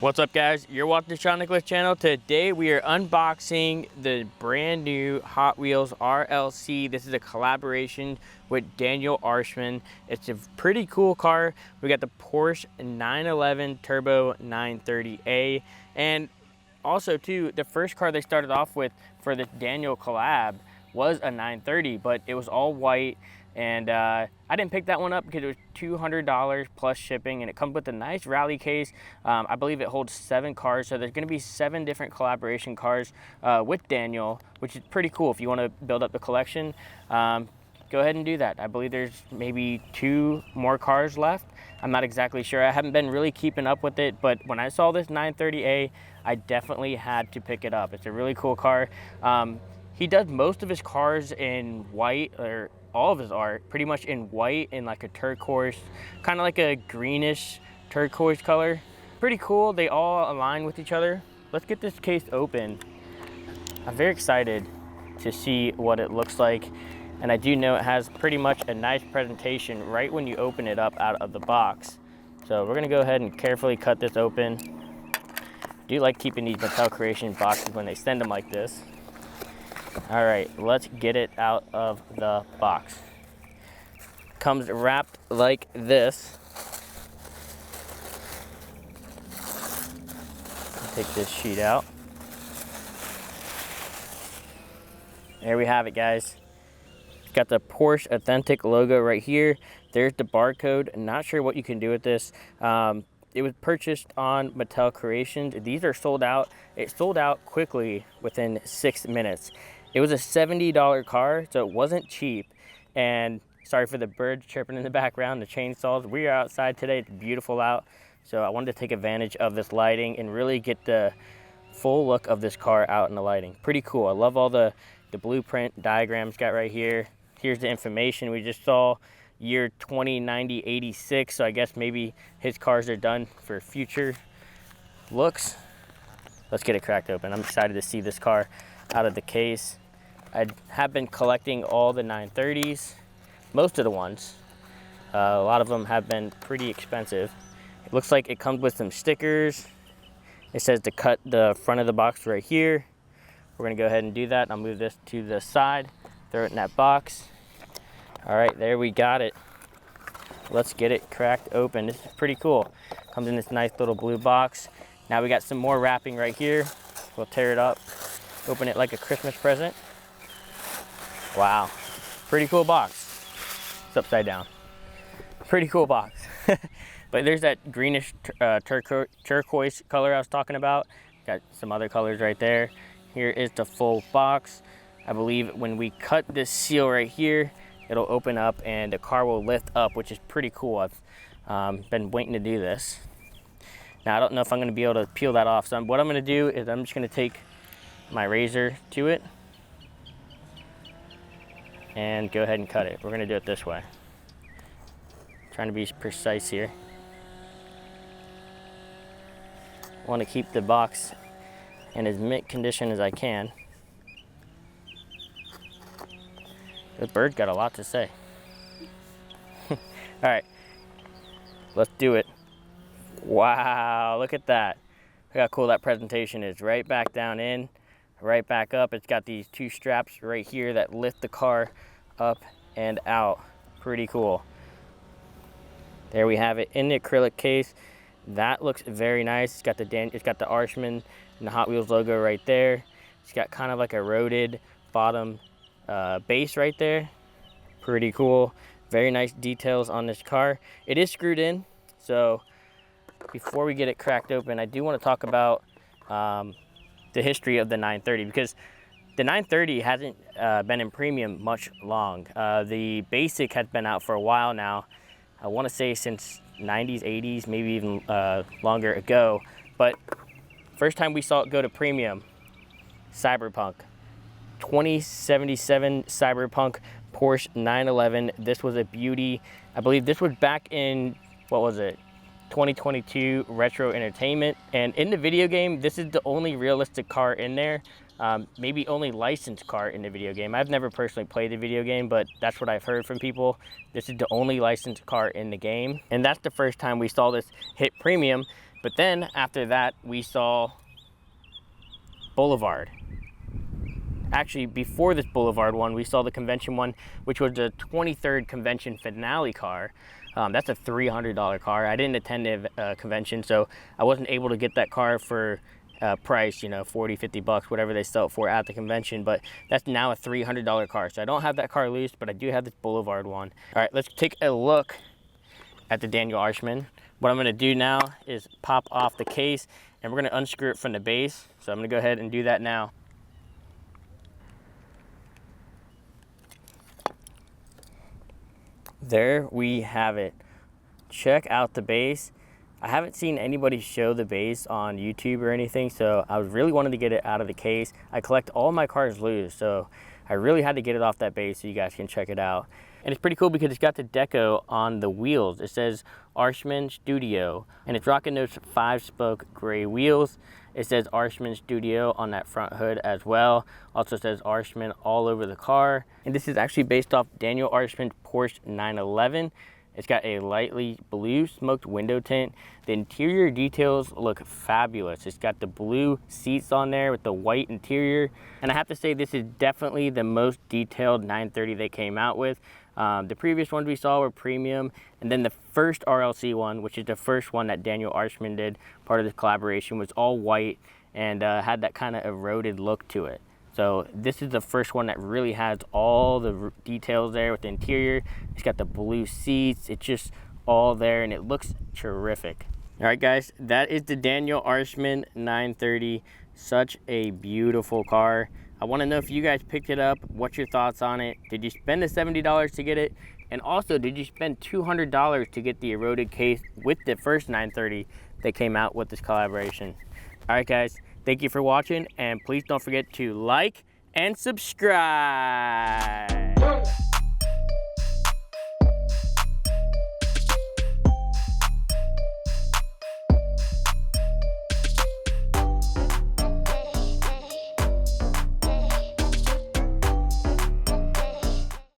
What's up, guys? You're watching the Shawn Nicklaus channel. Today we are unboxing the brand new Hot Wheels RLC. This is a collaboration with Daniel Arsham. It's a pretty cool car. We got the Porsche 911 Turbo 930A, and also too, the first car they started off with for the Daniel collab was a 930, but it was all white. And I didn't pick that one up because it was $200 plus shipping, and it comes with a nice rally case. I believe it holds 7 cars, so there's going to be 7 different collaboration cars with Daniel, which is pretty cool if you want to build up the collection. Go ahead and do that. I believe there's maybe 2 more cars left. I'm not exactly sure. I haven't been really keeping up with it, but when I saw this 930A, I definitely had to pick it up. It's a really cool car. He does most of his cars in white, or all of his art pretty much in white, in like a turquoise, kind of like a greenish turquoise color. Pretty cool. They all align with each other. Let's get this case open. I'm very excited to see what it looks like, and I do know it has pretty much a nice presentation right when you open it up out of the box. So we're gonna go ahead and carefully cut this open. I do like keeping these Mattel Creation boxes when they send them like this. All right, let's get it out of the box. Comes wrapped like this. Take this sheet out. There we have it, guys. It's got the Porsche Authentic logo right here. There's the barcode. Not sure what you can do with this. It was purchased on Mattel Creations. These are sold out. It sold out quickly within 6 minutes. It was a $70 car, so it wasn't cheap. And sorry for the birds chirping in the background, the chainsaws. We are outside today. It's beautiful out. So I wanted to take advantage of this lighting and really get the full look of this car out in the lighting. Pretty cool. I love all the blueprint diagrams got right here. Here's the information we just saw. Year 2090-86. So I guess maybe his cars are done for future looks. Let's get it cracked open. I'm excited to see this car out of the case. I have been collecting all the 930s, most of the ones. A lot of them have been pretty expensive. It looks like it comes with some stickers. It says to cut the front of the box right here. We're gonna go ahead and do that. I'll move this to the side, throw it in that box. All right, there we got it. Let's get it cracked open. This is pretty cool. Comes in this nice little blue box. Now we got some more wrapping right here. We'll tear it up. Open it like a Christmas present. Wow, pretty cool box. It's upside down. Pretty cool box. But there's that greenish turquoise color I was talking about. Got some other colors right there. Here is the full box. I believe when we cut this seal right here, it'll open up and the car will lift up, which is pretty cool. I've been waiting to do this. Now I don't know if I'm gonna be able to peel that off. So what I'm gonna do is I'm just gonna take my razor to it and go ahead and cut it. We're gonna do it this way. Trying to be precise here. I want to keep the box in as mint condition as I can. The bird got a lot to say. All right, let's do it. Wow, look at that. Look how cool that presentation is. Right back down in, right back up. It's got these 2 straps right here that lift the car up and out. Pretty cool. There we have it in the acrylic case. That looks very nice. It's got the Arsham and the Hot Wheels logo right there. It's got kind of like a roaded bottom base right there. Pretty cool. Very nice details on this car. It is screwed in, so before we get it cracked open, I do want to talk about the history of the 930, because the 930 hasn't been in premium much long. The basic has been out for a while now. I want to say since 90s, 80s, maybe even longer ago. But first time we saw it go to premium, Cyberpunk. 2077 Cyberpunk Porsche 911. This was a beauty. I believe this was back in, what was it? 2022 Retro Entertainment. And in the video game, this is the only realistic car in there. Maybe only licensed car in the video game. I've never personally played the video game, but that's what I've heard from people. This is the only licensed car in the game. And that's the first time we saw this hit premium. But then after that, we saw Boulevard. Actually, before this Boulevard one, we saw the convention one, which was the 23rd convention finale car. That's a $300 car. I didn't attend the convention, so I wasn't able to get that car for price, you know, 40, 50 bucks, whatever they sell it for at the convention. But that's now a $300 car. So I don't have that car loose, but I do have this Boulevard one. All right, let's take a look at the Daniel Arsham. What I'm gonna do now is pop off the case and we're gonna unscrew it from the base. So I'm gonna go ahead and do that now. There we have it. Check out the base. I haven't seen anybody show the base on YouTube or anything, so I really wanted to get it out of the case. I collect all my cars loose, so I really had to get it off that base so you guys can check it out. And it's pretty cool because it's got the deco on the wheels. It says Arsham Studio, and it's rocking those 5-spoke gray wheels. It says Arsham Studio on that front hood as well. Also says Arsham all over the car. And this is actually based off Daniel Arsham Porsche 911. It's got a lightly blue smoked window tint. The interior details look fabulous. It's got the blue seats on there with the white interior. And I have to say, this is definitely the most detailed 930 they came out with. The previous ones we saw were premium, and then the first RLC one, which is the first one that Daniel Arsham did, part of this collaboration, was all white and had that kind of eroded look to it. So this is the first one that really has all the details there with the interior. It's got the blue seats. It's just all there, and it looks terrific. All right, guys, that is the Daniel Arsham 930. Such a beautiful car. I want to know if you guys picked it up. What's your thoughts on it? Did you spend the $70 to get it? And also, did you spend $200 to get the eroded case with the first 930 that came out with this collaboration? All right, guys, thank you for watching, and please don't forget to like and subscribe.